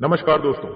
नमस्कार दोस्तों।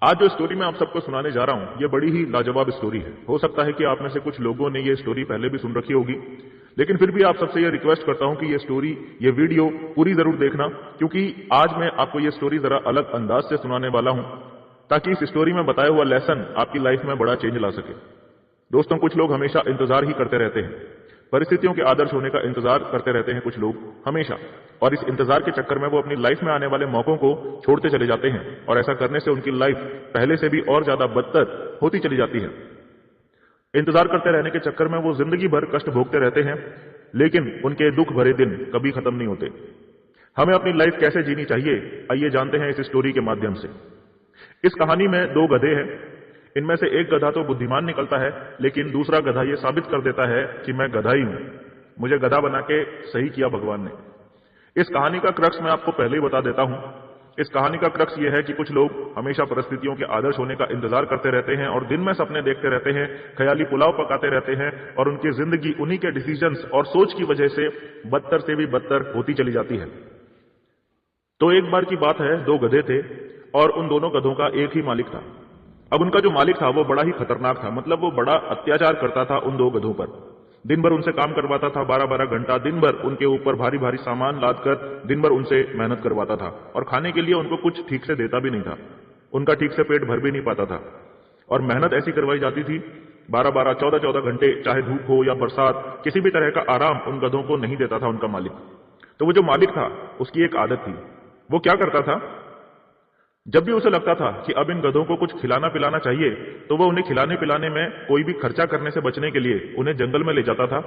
आज जो स्टोरी मैं आप सबको सुनाने जा रहा हूं ये बड़ी ही लाजवाब स्टोरी है। हो सकता है कि आप में से कुछ लोगों ने ये स्टोरी पहले भी सुन रखी होगी, लेकिन फिर भी आप सबसे ये रिक्वेस्ट करता हूं कि ये स्टोरी, ये वीडियो पूरी जरूर देखना, क्योंकि आज मैं आपको ये स्टोरी जरा अलग अंदाज से सुनाने वाला हूं ताकि इस स्टोरी में बताया हुआ लेसन आपकी लाइफ में बड़ा चेंज ला सके। दोस्तों, कुछ लोग हमेशा इंतजार ही करते रहते हैं, परिस्थितियों के आदर्श होने का इंतजार करते रहते हैं कुछ लोग हमेशा, और इस इंतजार के चक्कर में वो अपनी लाइफ में आने वाले मौकों को छोड़ते चले जाते हैं और ऐसा करने से उनकी लाइफ पहले से भी और ज्यादा बदतर होती चली जाती है। इंतजार करते रहने के चक्कर में वो जिंदगी भर कष्ट भोगते रहते हैं, लेकिन उनके दुख भरे दिन कभी खत्म नहीं होते। हमें अपनी लाइफ कैसे जीनी चाहिए, आइए जानते हैं इस स्टोरी के माध्यम से। इस कहानी में दो गधे हैं। इनमें से एक गधा तो बुद्धिमान निकलता है, लेकिन दूसरा गधा यह साबित कर देता है कि मैं गधा ही हूं, मुझे गधा बना के सही किया भगवान ने। इस कहानी का क्रक्स मैं आपको पहले ही बता देता हूं। इस कहानी का क्रक्स यह है कि कुछ लोग हमेशा परिस्थितियों के आदर्श होने का इंतजार करते रहते हैं और दिन में सपने देखते रहते हैं, ख्याली पुलाव पकाते रहते हैं, और उनकी जिंदगी उन्हीं के डिसीजंस और सोच की वजह से बदतर से भी बदतर होती चली जाती है। तो एक बार की बात है, दो गधे थे और उन दोनों गधों का एक ही मालिक था। अब उनका जो मालिक था वो बड़ा ही खतरनाक था, मतलब वो बड़ा अत्याचार करता था उन दो गधों पर। दिन भर उनसे काम करवाता था, 12-12 घंटा दिन भर उनके ऊपर भारी भारी सामान लादकर दिन भर उनसे मेहनत करवाता था, और खाने के लिए उनको कुछ ठीक से देता भी नहीं था। उनका ठीक से पेट भर भी नहीं पाता था, और मेहनत ऐसी करवाई जाती थी 12-12, 14-14 घंटे, चाहे धूप हो या बरसात, किसी भी तरह का आराम उन गधों को नहीं देता था उनका मालिक। तो वो जो मालिक था उसकी एक आदत थी। वो क्या करता था, जब भी उसे लगता था कि अब इन गधों को कुछ खिलाना पिलाना चाहिए, तो वो उन्हें खिलाने पिलाने में कोई भी खर्चा करने से बचने के लिए उन्हें जंगल में ले जाता था।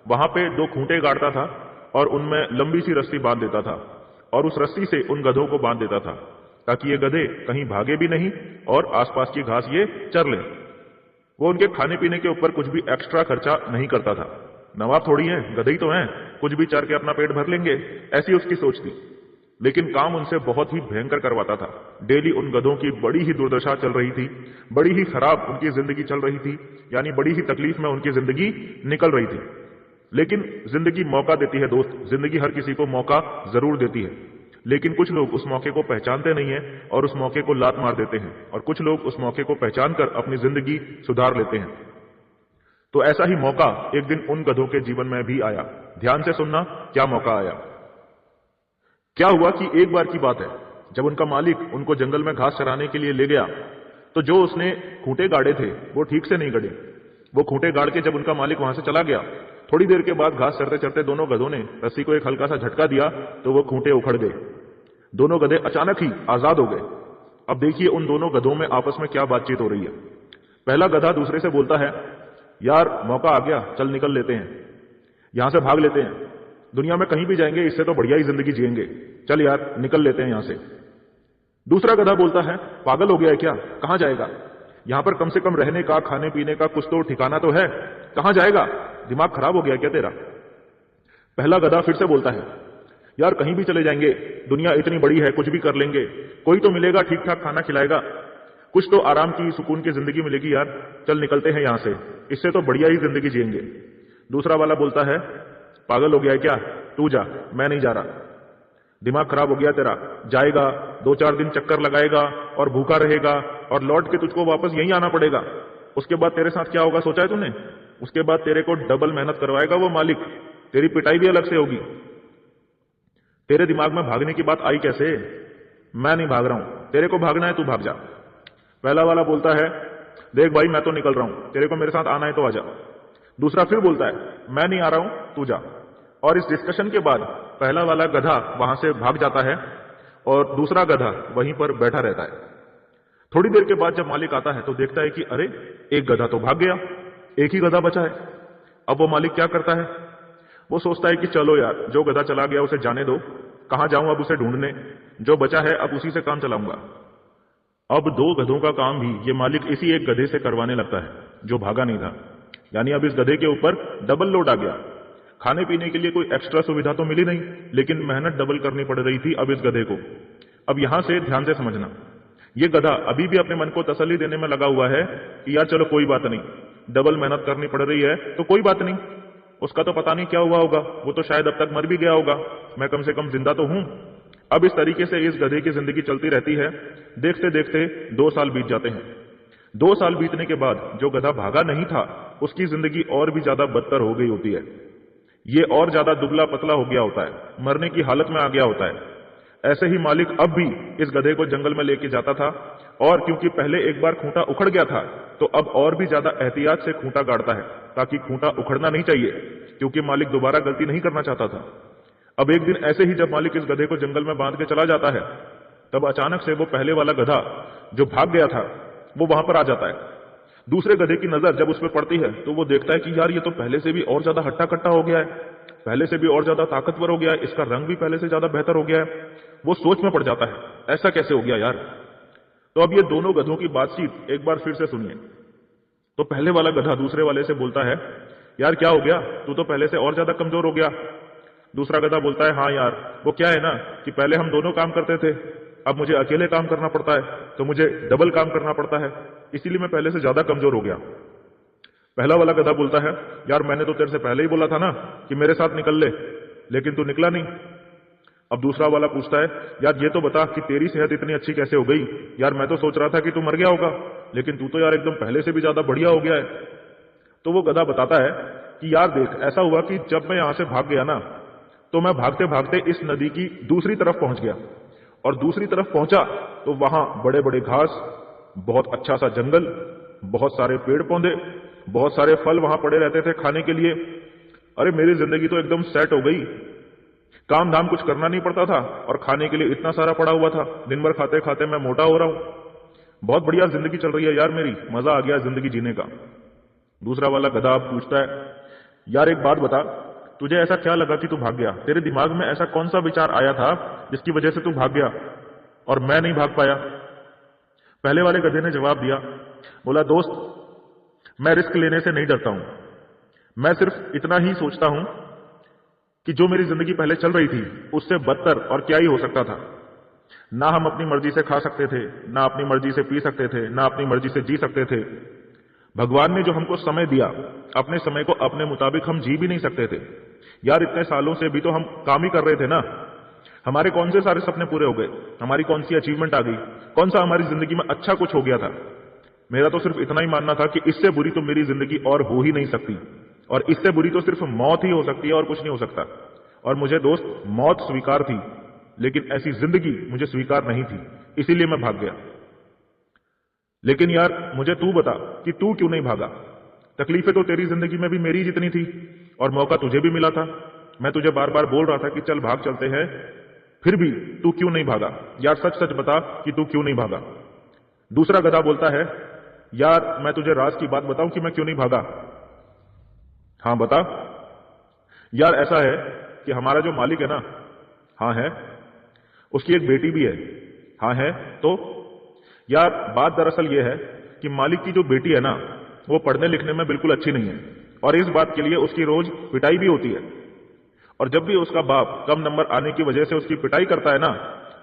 वहां पे दो खूंटे गाड़ता था और उनमें लंबी सी रस्सी बांध देता था, और उस रस्सी से उन गधों को बांध देता था ताकि ये गधे कहीं भागे भी नहीं और आसपास की घास ये चर लें। वो उनके खाने पीने के ऊपर कुछ भी एक्स्ट्रा खर्चा नहीं करता था। नवाब थोड़ी है, गधे ही तो हैं, कुछ भी चर के अपना पेट भर लेंगे, ऐसी उसकी सोच थी। लेकिन काम उनसे बहुत ही भयंकर करवाता था। डेली उन गधों की बड़ी ही दुर्दशा चल रही थी, बड़ी ही खराब उनकी जिंदगी चल रही थी, यानी बड़ी ही तकलीफ में उनकी जिंदगी निकल रही थी। लेकिन जिंदगी मौका देती है दोस्त, जिंदगी हर किसी को मौका जरूर देती है, लेकिन कुछ लोग उस मौके को पहचानते नहीं है और उस मौके को लात मार देते हैं, और कुछ लोग उस मौके को पहचान कर अपनी जिंदगी सुधार लेते हैं। तो ऐसा ही मौका एक दिन उन गधों के जीवन में भी आया। ध्यान से सुनना, क्या मौका आया। क्या हुआ कि एक बार की बात है, जब उनका मालिक उनको जंगल में घास चराने के लिए ले गया, तो जो उसने खूंटे गाड़े थे वो ठीक से नहीं गड़े। वो खूंटे गाड़ के जब उनका मालिक वहां से चला गया, थोड़ी देर के बाद घास चरते चरते दोनों गधों ने रस्सी को एक हल्का सा झटका दिया तो वो खूंटे उखड़ गए। दोनों गधे अचानक ही आजाद हो गए। अब देखिए उन दोनों गधों में आपस में क्या बातचीत हो रही है। पहला गधा दूसरे से बोलता है, यार मौका आ गया, चल निकल लेते हैं, यहां से भाग लेते हैं, दुनिया में कहीं भी जाएंगे इससे तो बढ़िया ही जिंदगी जिएंगे, चल यार निकल लेते हैं यहां से। दूसरा गधा बोलता है, पागल हो गया है क्या, कहां जाएगा, यहां पर कम से कम रहने का, खाने पीने का कुछ तो ठिकाना तो है, कहां जाएगा, दिमाग खराब हो गया क्या तेरा। पहला गधा फिर से बोलता है, यार कहीं भी चले जाएंगे, दुनिया इतनी बड़ी है, कुछ भी कर लेंगे, कोई तो मिलेगा ठीक ठाक खाना खिलाएगा, कुछ तो आराम की सुकून की जिंदगी मिलेगी यार, चल निकलते हैं यहां से, इससे तो बढ़िया ही जिंदगी जिएंगे। दूसरा वाला बोलता है, पागल हो गया है क्या, तू जा, मैं नहीं जा रहा, दिमाग खराब हो गया तेरा, जाएगा 2-4 दिन चक्कर लगाएगा और भूखा रहेगा और लौट के तुझको वापस यहीं आना पड़ेगा। उसके बाद तेरे साथ क्या होगा सोचा है तूने, उसके बाद तेरे को डबल मेहनत करवाएगा वो मालिक, तेरी पिटाई भी अलग से होगी। तेरे दिमाग में भागने की बात आई कैसे, मैं नहीं भाग रहा हूं, तेरे को भागना है तू भाग जा। पहला वाला बोलता है, देख भाई मैं तो निकल रहा हूं, तेरे को मेरे साथ आना है तो आ जा। दूसरा फिर बोलता है, मैं नहीं आ रहा हूं, तू जा। और इस डिस्कशन के बाद पहला वाला गधा वहां से भाग जाता है और दूसरा गधा वहीं पर बैठा रहता है। थोड़ी देर के बाद जब मालिक आता है तो देखता है कि अरे एक गधा तो भाग गया, एक ही गधा बचा है। अब वो मालिक क्या करता है, वो सोचता है कि चलो यार जो गधा चला गया उसे जाने दो, कहां जाऊं अब उसे ढूंढने, जो बचा है अब उसी से काम चलाऊंगा। अब दो गधों का काम भी ये मालिक इसी एक गधे से करवाने लगता है जो भागा नहीं था, यानी अब इस गधे के ऊपर डबल लोड आ गया। खाने पीने के लिए कोई एक्स्ट्रा सुविधा तो मिली नहीं, लेकिन मेहनत डबल करनी पड़ रही थी अब इस गधे को। अब यहां से ध्यान से समझना, ये गधा अभी भी अपने मन को तसल्ली देने में लगा हुआ है कि यार चलो कोई बात नहीं, डबल मेहनत करनी पड़ रही है तो कोई बात नहीं, उसका तो पता नहीं क्या हुआ होगा, वो तो शायद अब तक मर भी गया होगा, मैं कम से कम जिंदा तो हूं। अब इस तरीके से इस गधे की जिंदगी चलती रहती है। देखते देखते 2 साल बीत जाते हैं। 2 साल बीतने के बाद जो गधा भागा नहीं था, उसकी जिंदगी और भी ज्यादा बदतर हो गई होती है। ये और ज्यादा दुबला पतला हो गया होता है, मरने की हालत में आ गया होता है। ऐसे ही मालिक अब भी इस गधे को जंगल में लेके जाता था, और क्योंकि पहले एक बार खूंटा उखड़ गया था, तो अब और भी ज्यादा एहतियात से खूंटा गाड़ता है, ताकि खूंटा उखड़ना नहीं चाहिए, क्योंकि मालिक दोबारा गलती नहीं करना चाहता था। अब एक दिन ऐसे ही जब मालिक इस गधे को जंगल में बांध के चला जाता है, तब अचानक से वो पहले वाला गधा जो भाग गया था, वो वहां पर आ जाता है। दूसरे गधे की नजर जब उस पर पड़ती है, तो वो देखता है कि यार ये तो पहले से भी और ज्यादा हट्टा कट्टा हो गया है, पहले से भी और ज्यादा ताकतवर हो गया है, इसका रंग भी पहले से ज्यादा बेहतर हो गया है। वो सोच में पड़ जाता है, ऐसा कैसे हो गया यार। तो अब ये दोनों गधों की बातचीत एक बार फिर से सुनिए। तो पहले वाला गधा दूसरे वाले से बोलता है, यार क्या हो गया, तू तो पहले से और ज्यादा कमजोर हो गया। दूसरा गधा बोलता है, हाँ यार, वो क्या है ना कि पहले हम दोनों काम करते थे, अब मुझे अकेले काम करना पड़ता है, तो मुझे डबल काम करना पड़ता है, इसीलिए मैं पहले से ज्यादा कमजोर हो गया। पहला वाला गधा बोलता है, यार मैंने तो तेरे से पहले ही बोला था ना कि मेरे साथ निकल ले, लेकिन तू निकला नहीं। अब दूसरा वाला पूछता है, यार ये तो बता कि तेरी सेहत इतनी अच्छी कैसे हो गई। यार मैं तो सोच रहा था कि तू मर गया होगा, लेकिन तू तो यार एकदम पहले से भी ज्यादा बढ़िया हो गया है। तो वो गधा बताता है कि यार देख, ऐसा हुआ कि जब मैं यहां से भाग गया ना, तो मैं भागते भागते इस नदी की दूसरी तरफ पहुंच गया, और दूसरी तरफ पहुंचा तो वहां बड़े बड़े घास, बहुत अच्छा सा जंगल, बहुत सारे पेड़ पौधे, बहुत सारे फल वहां पड़े रहते थे खाने के लिए। अरे मेरी जिंदगी तो एकदम सेट हो गई, काम धाम कुछ करना नहीं पड़ता था, और खाने के लिए इतना सारा पड़ा हुआ था, दिन भर खाते खाते मैं मोटा हो रहा हूं। बहुत बढ़िया जिंदगी चल रही है यार मेरी, मजा आ गया जिंदगी जीने का। दूसरा वाला गधा पूछता है, यार एक बात बता, तुझे ऐसा क्या लगा कि तू भाग गया, तेरे दिमाग में ऐसा कौन सा विचार आया था जिसकी वजह से तू भाग गया और मैं नहीं भाग पाया। पहले वाले गधे ने जवाब दिया, बोला दोस्त, मैं रिस्क लेने से नहीं डरता हूं, मैं सिर्फ इतना ही सोचता हूं कि जो मेरी जिंदगी पहले चल रही थी उससे बदतर और क्या ही हो सकता था। ना हम अपनी मर्जी से खा सकते थे, ना अपनी मर्जी से पी सकते थे, ना अपनी मर्जी से जी सकते थे। भगवान ने जो हमको समय दिया, अपने समय को अपने मुताबिक हम जी भी नहीं सकते थे। यार इतने सालों से भी तो हम काम ही कर रहे थे ना, हमारे कौन से सारे सपने पूरे हो गए, हमारी कौन सी अचीवमेंट आ गई, कौन सा हमारी जिंदगी में अच्छा कुछ हो गया था। मेरा तो सिर्फ इतना ही मानना था कि इससे बुरी तो मेरी जिंदगी और हो ही नहीं सकती, और इससे बुरी तो सिर्फ मौत ही हो सकती है और कुछ नहीं हो सकता। और मुझे दोस्त मौत स्वीकार थी, लेकिन ऐसी जिंदगी मुझे स्वीकार नहीं थी, इसीलिए मैं भाग गया। लेकिन यार मुझे तू बता कि तू क्यों नहीं भागा। तकलीफें तो तेरी जिंदगी में भी मेरी जितनी थी, और मौका तुझे भी मिला था। मैं तुझे बार बार बोल रहा था कि चल भाग चलते हैं, फिर भी तू क्यों नहीं भागा। यार सच सच बता कि तू क्यों नहीं भागा। दूसरा गधा बोलता है, यार मैं तुझे राज की बात बताऊं कि मैं क्यों नहीं भागा। हाँ बता। यार ऐसा है कि हमारा जो मालिक है ना, हाँ है, उसकी एक बेटी भी है। हाँ है। तो यार बात दरअसल ये है कि मालिक की जो बेटी है ना, वो पढ़ने लिखने में बिल्कुल अच्छी नहीं है, और इस बात के लिए उसकी रोज पिटाई भी होती है। और जब भी उसका बाप कम नंबर आने की वजह से उसकी पिटाई करता है ना,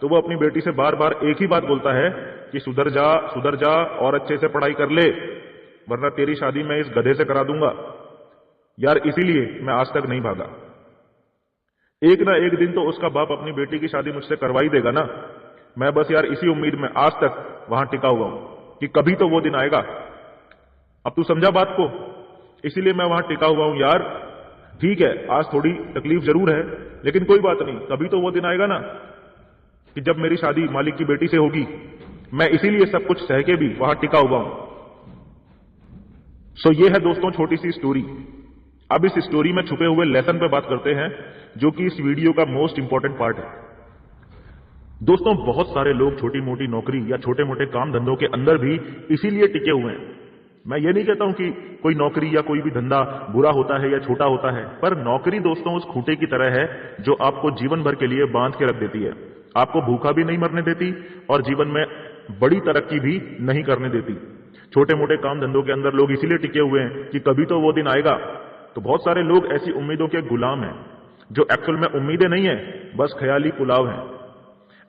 तो वो अपनी बेटी से बार बार एक ही बात बोलता है कि सुधर जा और अच्छे से पढ़ाई कर ले, वरना तेरी शादी मैं इस गधे से करा दूंगा। यार इसीलिए मैं आज तक नहीं भागा। एक ना एक दिन तो उसका बाप अपनी बेटी की शादी मुझसे करवा ही देगा ना। मैं बस यार इसी उम्मीद में आज तक वहां टिका हुआ हूं कि कभी तो वो दिन आएगा। अब तू समझा बात को, इसीलिए मैं वहां टिका हुआ हूं यार। ठीक है, आज थोड़ी तकलीफ जरूर है, लेकिन कोई बात नहीं, कभी तो वो दिन आएगा ना कि जब मेरी शादी मालिक की बेटी से होगी। मैं इसीलिए सब कुछ सह के भी वहां टिका हुआ हूं। सो ये है दोस्तों छोटी सी स्टोरी। अब इस स्टोरी में छुपे हुए लेसन पे बात करते हैं, जो कि इस वीडियो का मोस्ट इंपॉर्टेंट पार्ट है। दोस्तों बहुत सारे लोग छोटी मोटी नौकरी या छोटे मोटे काम धंधों के अंदर भी इसीलिए टिके हुए हैं। मैं ये नहीं कहता हूं कि कोई नौकरी या कोई भी धंधा बुरा होता है या छोटा होता है, पर नौकरी दोस्तों उस खूंटे की तरह है जो आपको जीवन भर के लिए बांध के रख देती है। आपको भूखा भी नहीं मरने देती और जीवन में बड़ी तरक्की भी नहीं करने देती। छोटे मोटे काम धंधों के अंदर लोग इसीलिए टिके हुए हैं कि कभी तो वो दिन आएगा। तो बहुत सारे लोग ऐसी उम्मीदों के गुलाम हैं जो एक्चुअल में उम्मीदें नहीं है, बस ख्याली पुलाव है।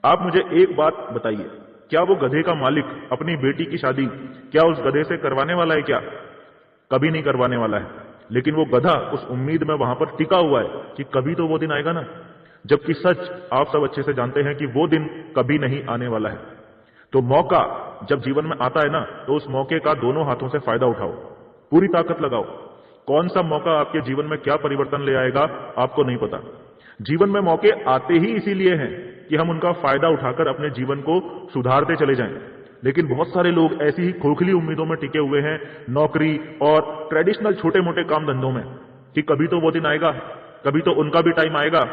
आप मुझे एक बात बताइए, क्या वो गधे का मालिक अपनी बेटी की शादी क्या उस गधे से करवाने वाला है? क्या कभी नहीं करवाने वाला है। लेकिन वो गधा उस उम्मीद में वहां पर टिका हुआ है कि कभी तो वो दिन आएगा ना। जबकि सच आप सब अच्छे से जानते हैं कि वो दिन कभी नहीं आने वाला है। तो मौका जब जीवन में आता है ना, तो उस मौके का दोनों हाथों से फायदा उठाओ, पूरी ताकत लगाओ। कौन सा मौका आपके जीवन में क्या परिवर्तन ले आएगा आपको नहीं पता। जीवन में मौके आते ही इसीलिए हैं कि हम उनका फायदा उठाकर अपने जीवन को सुधारते चले जाएं। लेकिन बहुत सारे लोग ऐसी ही खोखली उम्मीदों में टिके हुए हैं, नौकरी और ट्रेडिशनल छोटे मोटे काम धंधों में, कि कभी तो वो दिन आएगा, कभी तो उनका भी टाइम आएगा।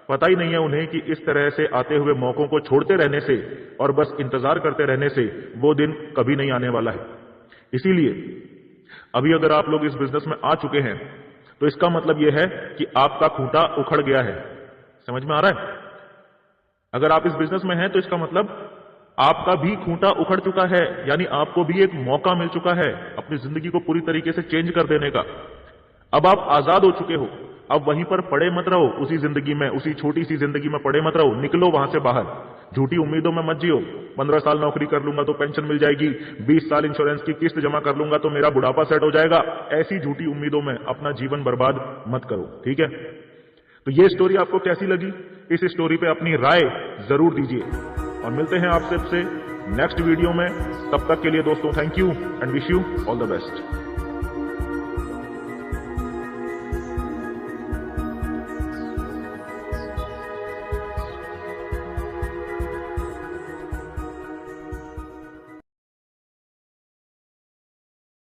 पता ही नहीं है उन्हें कि इस तरह से आते हुए मौकों को छोड़ते रहने से और बस इंतजार करते रहने से वो दिन कभी नहीं आने वाला है। इसीलिए अभी अगर आप लोग इस बिजनेस में आ चुके हैं तो इसका मतलब यह है कि आपका खूंटा उखड़ गया है। समझ में आ रहा है? अगर आप इस बिजनेस में हैं तो इसका मतलब आपका भी खूंटा उखड़ चुका है, यानी आपको भी एक मौका मिल चुका है अपनी जिंदगी को पूरी तरीके से चेंज कर देने का। अब आप आजाद हो चुके हो। अब वहीं पर पड़े मत रहो, उसी जिंदगी में, उसी छोटी सी जिंदगी में पड़े मत रहो। निकलो वहां से बाहर। झूठी उम्मीदों में मत जियो। 15 साल नौकरी कर लूंगा तो पेंशन मिल जाएगी, 20 साल इंश्योरेंस की किस्त जमा कर लूंगा तो मेरा बुढ़ापा सेट हो जाएगा। ऐसी झूठी उम्मीदों में अपना जीवन बर्बाद मत करो, ठीक है? तो ये स्टोरी आपको कैसी लगी? इस स्टोरी पे अपनी राय जरूर दीजिए और मिलते हैं आप सबसे नेक्स्ट वीडियो में। तब तक के लिए दोस्तों, thank you and wish you all the best.